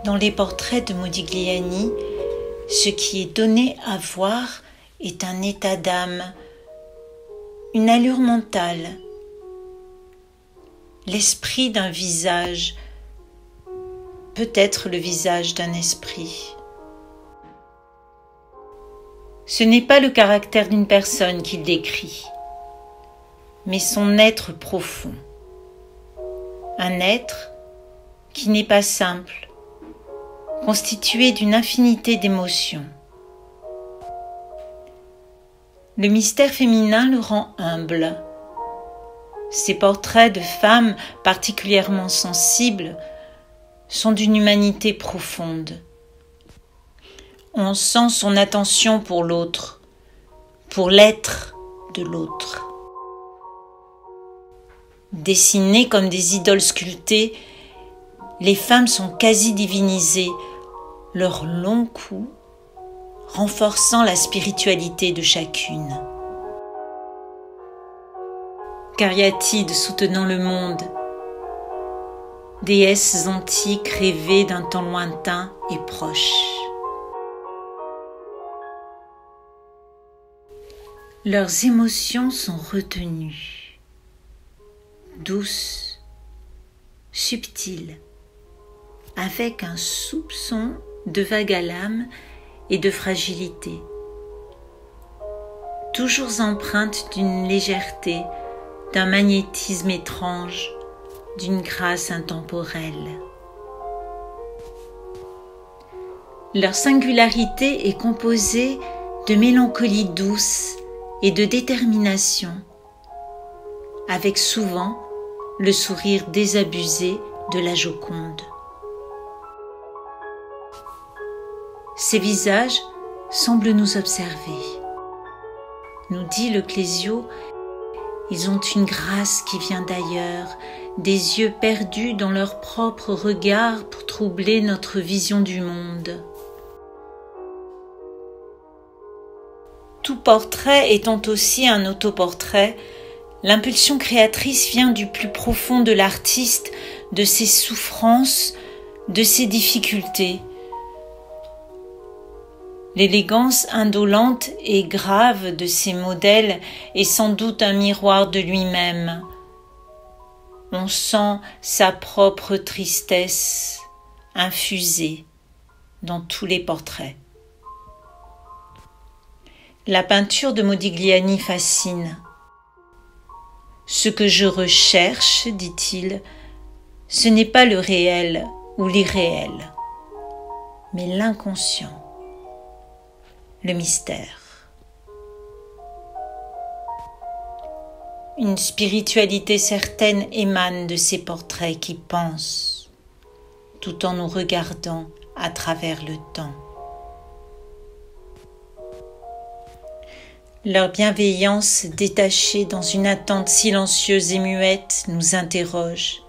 Dans les portraits de Modigliani, ce qui est donné à voir est un état d'âme, une allure mentale, l'esprit d'un visage, peut-être le visage d'un esprit. Ce n'est pas le caractère d'une personne qu'il décrit, mais son être profond. Un être qui n'est pas simple, constitué d'une infinité d'émotions. Le mystère féminin le rend humble. Ces portraits de femmes particulièrement sensibles sont d'une humanité profonde. On sent son attention pour l'autre, pour l'être de l'autre. Dessinées comme des idoles sculptées, les femmes sont quasi divinisées, leurs longs coups renforçant la spiritualité de chacune. Cariatide soutenant le monde, déesses antiques rêvées d'un temps lointain et proche. Leurs émotions sont retenues, douces, subtiles, avec un soupçon de vague à l'âme et de fragilité, toujours empreintes d'une légèreté, d'un magnétisme étrange, d'une grâce intemporelle. Leur singularité est composée de mélancolie douce et de détermination, avec souvent le sourire désabusé de la Joconde. Ces visages semblent nous observer. Nous dit le Clésio, ils ont une grâce qui vient d'ailleurs, des yeux perdus dans leur propre regard pour troubler notre vision du monde. Tout portrait étant aussi un autoportrait, l'impulsion créatrice vient du plus profond de l'artiste, de ses souffrances, de ses difficultés. L'élégance indolente et grave de ces modèles est sans doute un miroir de lui-même. On sent sa propre tristesse infusée dans tous les portraits. La peinture de Modigliani fascine. Ce que je recherche, dit-il, ce n'est pas le réel ou l'irréel, mais l'inconscient. Le mystère. Une spiritualité certaine émane de ces portraits qui pensent, tout en nous regardant à travers le temps. Leur bienveillance détachée dans une attente silencieuse et muette nous interroge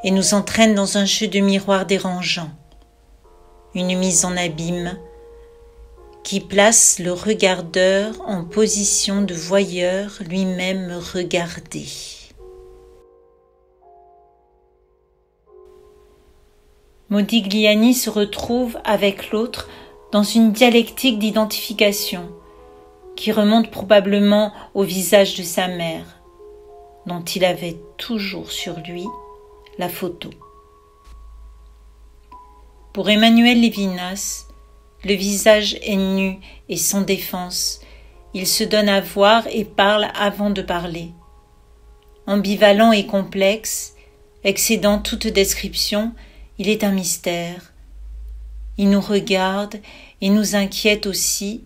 et nous entraîne dans un jeu de miroir dérangeant, une mise en abîme qui place le regardeur en position de voyeur lui-même regardé. Modigliani se retrouve avec l'autre dans une dialectique d'identification qui remonte probablement au visage de sa mère, dont il avait toujours sur lui la photo. Pour Emmanuel Levinas, le visage est nu et sans défense. Il se donne à voir et parle avant de parler. Ambivalent et complexe, excédant toute description, il est un mystère. Il nous regarde et nous inquiète aussi,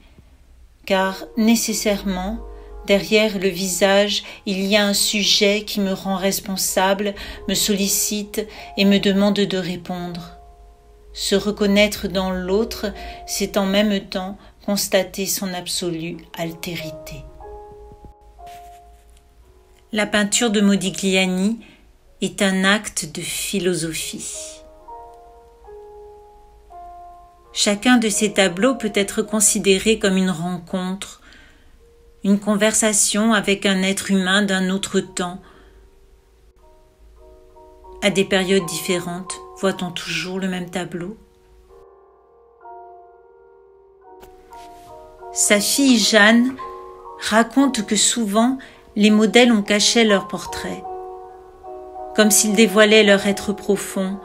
car nécessairement, derrière le visage, il y a un sujet qui me rend responsable, me sollicite et me demande de répondre. Se reconnaître dans l'autre, c'est en même temps constater son absolue altérité. La peinture de Modigliani est un acte de philosophie. Chacun de ces tableaux peut être considéré comme une rencontre, une conversation avec un être humain d'un autre temps. À des périodes différentes, voit-on toujours le même tableau ? Sa fille Jeanne raconte que souvent les modèles ont caché leurs portraits, comme s'ils dévoilaient leur être profond,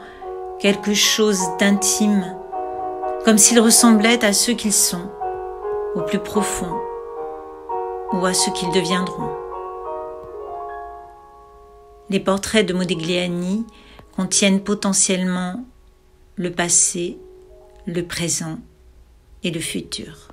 quelque chose d'intime, comme s'ils ressemblaient à ceux qu'ils sont, au plus profond, ou à ce qu'ils deviendront. Les portraits de Modigliani contiennent potentiellement le passé, le présent et le futur.